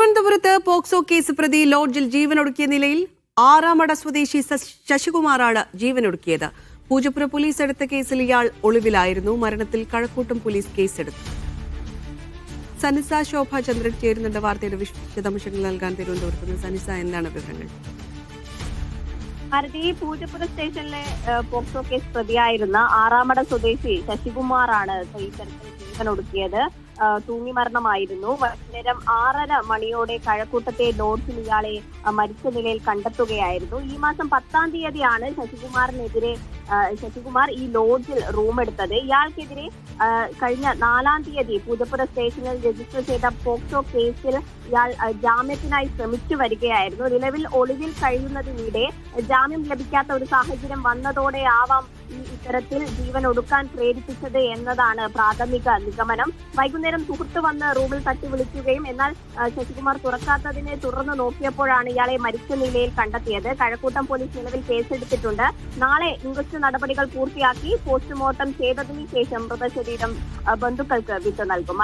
തിരുവനന്തപുരത്ത് POCSO case പ്രതി ലോഡ്ജിൽ ജീവനൊടുക്കിയ നിലയിൽ ആറാമട സ്വദേശി ശശികുമാറാണ് ജീവനൊടുക്കിയത്. പൂജപ്പുര പോലീസ് എടുത്ത കേസിൽ ഇയാൾ ഒളിവിലായിരുന്നു. മരണത്തിൽ കഴക്കൂട്ടം പോലീസ് കേസെടുത്തു. സനിസ ശോഭ ചന്ദ്രൻ ചേരുന്നുണ്ട് വാർത്തയുടെ വിശദാംശങ്ങൾ നൽകാൻ. തിരുവനന്തപുരത്ത് നിന്ന് സനിസ, എന്താണ് വിവരങ്ങൾ? ഭാരതി, പൂജപ്പുര സ്റ്റേഷനിലെ പോക്സോ കേസ് പ്രതിയായിരുന്ന ആറാമട സ്വദേശി ശശികുമാറാണ് ഈ തരത്തിൽ ജീവനൊടുക്കിയത്. തൂങ്ങി മരണമായിരുന്നു. വൈകുന്നേരം 6:30 മണിയോടെ കഴക്കൂട്ടത്തെ ലോഡ്ജിൽ ഇയാളെ മരിച്ച നിലയിൽ കണ്ടെത്തുകയായിരുന്നു. ഈ മാസം 10-ാം തീയതിയാണ് ശശികുമാർ ഈ ലോഡ്ജിൽ റൂം എടുത്തത്. ഇയാൾക്കെതിരെ കഴിഞ്ഞ 4-ാം തീയതി പൂജപ്പുര സ്റ്റേഷനിൽ രജിസ്റ്റർ ചെയ്ത പോക്സോ കേസിൽ ഇയാൾ ജാമ്യത്തിനായി ശ്രമിച്ചു വരികയായിരുന്നു. നിലവിൽ ഒളിവിൽ കഴിയുന്നതിനിടെ ജാമ്യം ലഭിക്കാത്ത ഒരു സാഹചര്യം വന്നതോടെ ആവാം ഇത്തരത്തിൽ ജീവൻ ഒടുക്കാൻ പ്രേരിപ്പിച്ചത് എന്നതാണ് പ്രാഥമിക നിഗമനം. വൈകുന്നേരം സുഹൃത്ത് വന്ന് റൂമിൽ തട്ടി വിളിക്കുകയും എന്നാൽ ശശികുമാർ തുറക്കാത്തതിനെ തുടർന്ന് നോക്കിയപ്പോഴാണ് ഇയാളെ മരിച്ച നിലയിൽ കണ്ടെത്തിയത്. കഴക്കൂട്ടം പോലീസ് നിലവിൽ കേസെടുത്തിട്ടുണ്ട്. നാളെ ഇൻക്വസ്റ്റ് നടപടികൾ പൂർത്തിയാക്കി പോസ്റ്റ്മോർട്ടം ചെയ്തതിനു ശേഷം മൃതശരീരം ബന്ധുക്കൾക്ക് വിട്ടു നൽകും.